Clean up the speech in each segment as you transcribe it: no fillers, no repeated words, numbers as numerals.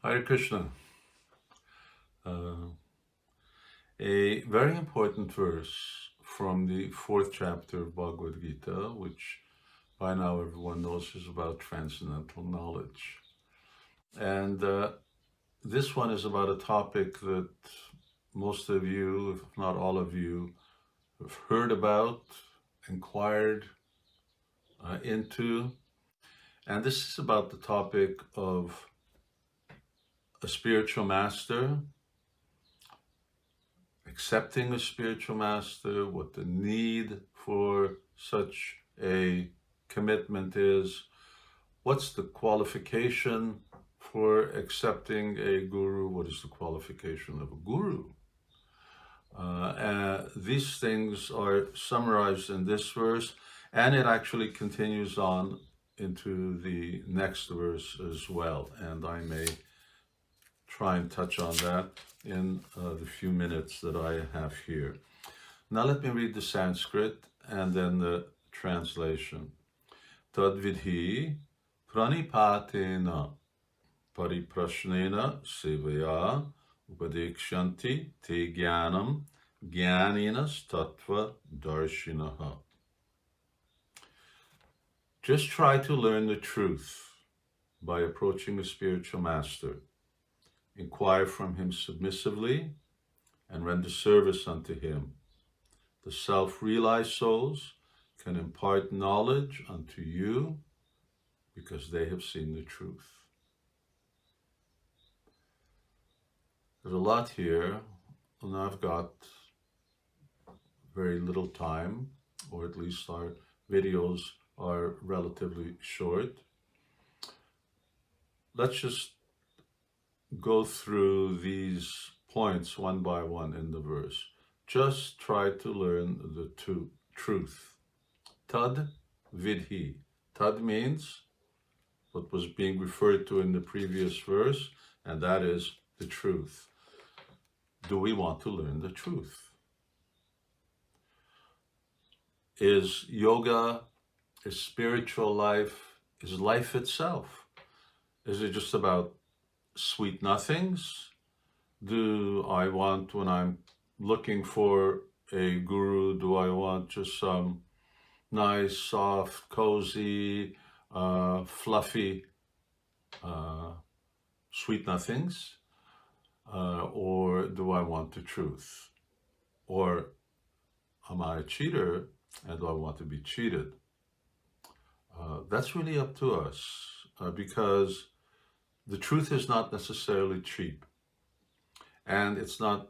Hare Krishna. A very important verse from the fourth chapter of Bhagavad Gita, which by now everyone knows is about transcendental knowledge. And this one is about a topic that most of you, if not all of you, have heard about, inquired into. And this is about the topic of a spiritual master, accepting a spiritual master, what the need for such a commitment is, what's the qualification for accepting a guru, what is the qualification of a guru. These things are summarized in this verse, and it actually continues on into the next verse as well, and I may try and touch on that in the few minutes that I have here. Now let me read the Sanskrit and then the translation. Tadvidhi pranipatena pariprashnena sevaya upadekshanti te jnanam jnaninas tattva darshinaha. Just try to learn the truth by approaching a spiritual master. Inquire from him submissively and render service unto him. The self-realized souls can impart knowledge unto you because they have seen the truth. There's a lot here, and I've got very little time, or at least our videos are relatively short. Let's just go through these points one by one in the verse. Just try to learn the truth. Tad vidhi. Tad means what was being referred to in the previous verse, and that is the truth. Do we want to learn the truth? Is yoga, is spiritual life, is life itself? Is it just about sweet nothings? Do I want, when I'm looking for a guru, do I want just some nice, soft, cozy, fluffy, sweet nothings? Or do I want the truth? Or am I a cheater and do I want to be cheated? That's really up to us because the truth is not necessarily cheap, and it's not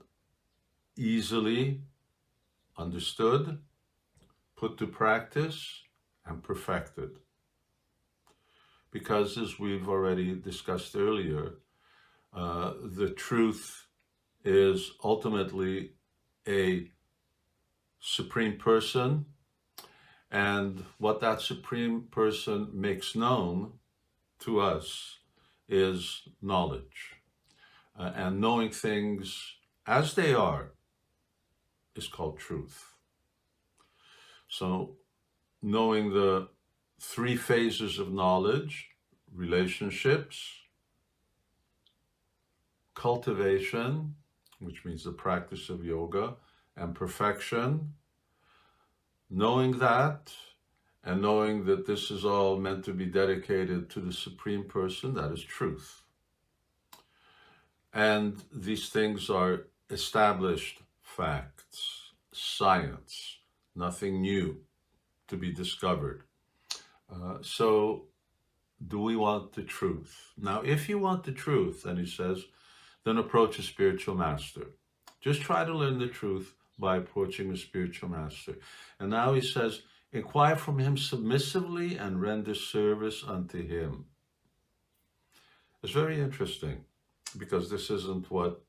easily understood, put to practice, and perfected. Because, as we've already discussed earlier, the truth is ultimately a supreme person, and what that supreme person makes known to us is knowledge. And knowing things as they are is called truth. So knowing the three phases of knowledge: relationships, cultivation, which means the practice of yoga, and perfection, knowing that, and knowing that this is all meant to be dedicated to the Supreme Person, that is truth. And these things are established facts, science, nothing new to be discovered. So do we want the truth? Now, if you want the truth, then he says, then approach a spiritual master. Just try to learn the truth by approaching a spiritual master. And now he says, inquire from him submissively and render service unto him. It's very interesting because this isn't what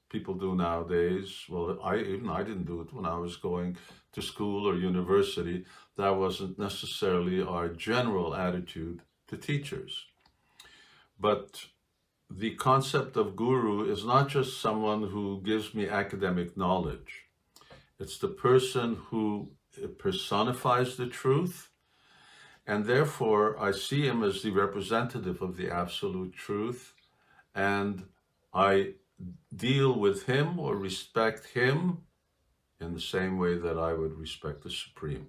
people do nowadays. Well, I didn't do it when I was going to school or university. That wasn't necessarily our general attitude to teachers. But the concept of guru is not just someone who gives me academic knowledge. It's the person who personifies the truth, and therefore I see him as the representative of the absolute truth, and I deal with him or respect him in the same way that I would respect the Supreme.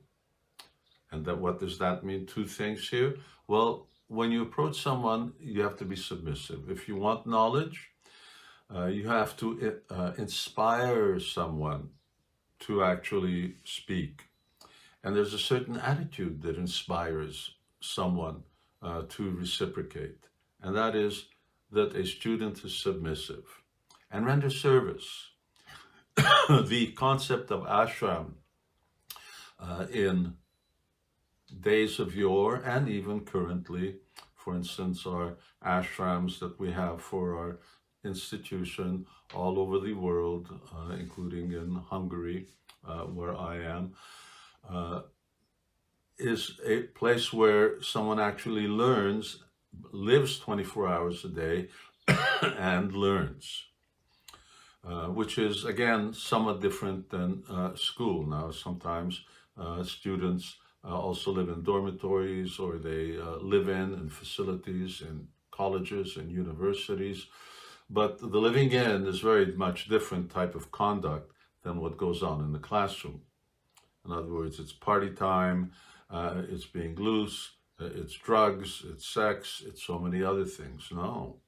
And that, what does that mean? Two things here. Well, when you approach someone, you have to be submissive. If you want knowledge, you have to inspire someone to actually speak. And there's a certain attitude that inspires someone to reciprocate. And that is that a student is submissive and render service. The concept of ashram in days of yore and even currently, for instance, our ashrams that we have for our institution all over the world, including in Hungary, where I am, is a place where someone actually learns, lives 24 hours a day, and learns. Which is, again, somewhat different than school. Now, sometimes students also live in dormitories, or they live in facilities in colleges and universities. But the living in is very much different type of conduct than what goes on in the classroom. In other words, it's party time, it's being loose, it's drugs, it's sex, it's so many other things. No.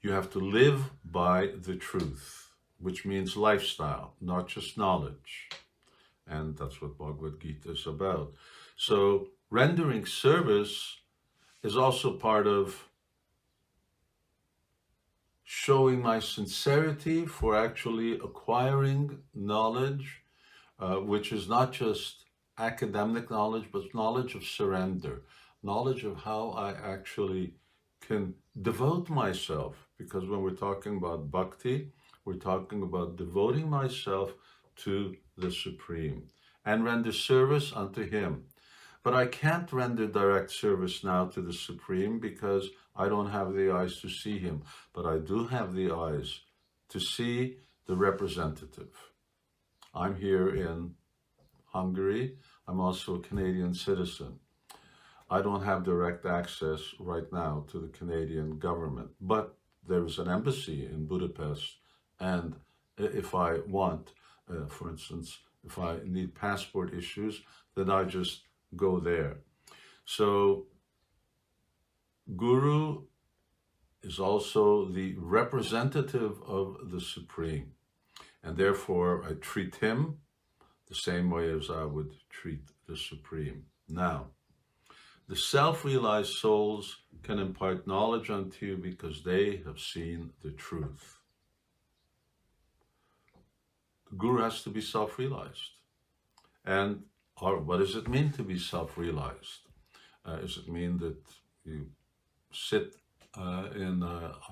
You have to live by the truth, which means lifestyle, not just knowledge. And that's what Bhagavad Gita is about. So rendering service is also part of showing my sincerity for actually acquiring knowledge, which is not just academic knowledge, but knowledge of surrender, knowledge of how I actually can devote myself. Because when we're talking about bhakti, we're talking about devoting myself to the Supreme and render service unto Him. But I can't render direct service now to the Supreme because I don't have the eyes to see Him. But I do have the eyes to see the representative. I'm here in Hungary. I'm also a Canadian citizen. I don't have direct access right now to the Canadian government, but there is an embassy in Budapest, and if I want, for instance, if I need passport issues, then I just go there. So Guru is also the representative of the Supreme, and therefore I treat him the same way as I would treat the Supreme. Now, the self-realized souls can impart knowledge unto you because they have seen the truth. The Guru has to be self-realized. And what does it mean to be self-realized? Does it mean that you sit in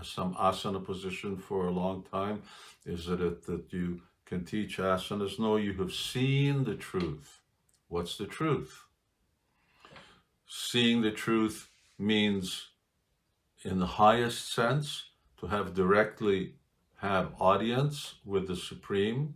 some asana position for a long time? Is it that you can teach asanas? No, you have seen the truth. What's the truth? Seeing the truth means, in the highest sense, to have audience with the Supreme.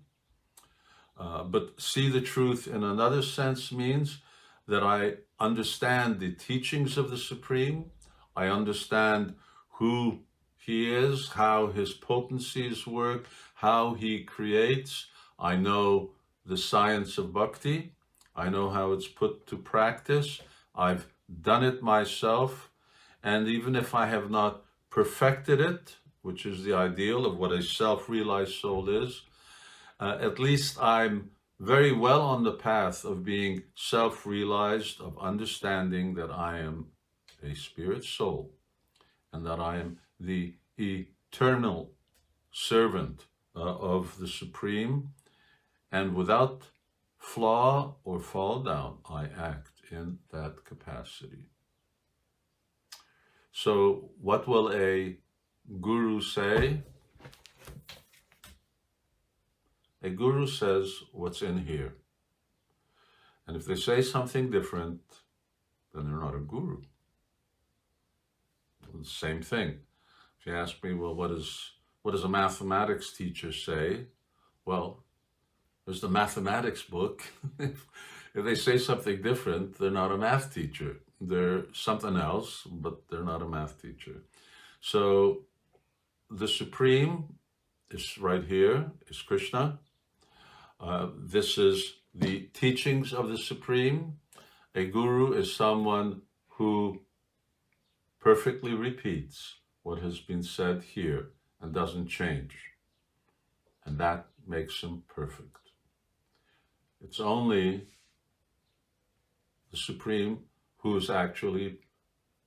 But see the truth in another sense means that I understand the teachings of the Supreme. I understand who He is, how His potencies work, how He creates. I know the science of bhakti. I know how it's put to practice. I've done it myself. And even if I have not perfected it, which is the ideal of what a self-realized soul is, at least I'm very well on the path of being self-realized, of understanding that I am a spirit soul and that I am the eternal servant of the Supreme, and without flaw or fall down, I act in that capacity. So what will a guru say? A guru says what's in here. And if they say something different, then they're not a guru. The same thing. If you ask me, well, what does a mathematics teacher say? Well, there's the mathematics book. If they say something different, they're not a math teacher. They're something else, but they're not a math teacher. So the Supreme is right here, is Krishna. This is the teachings of the Supreme. A guru is someone who perfectly repeats what has been said here and doesn't change. And that makes him perfect. It's only the Supreme who is actually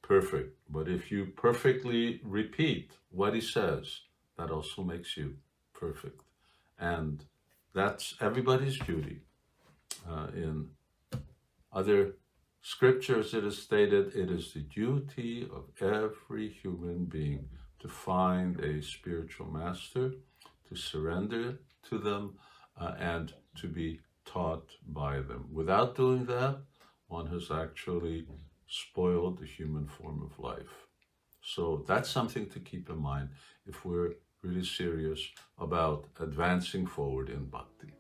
perfect. But if you perfectly repeat what he says, that also makes you perfect. And that's everybody's duty. In other scriptures, it is stated, it is the duty of every human being to find a spiritual master, to surrender to them, and to be taught by them. Without doing that, one has actually spoiled the human form of life. So that's something to keep in mind if we're really serious about advancing forward in bhakti.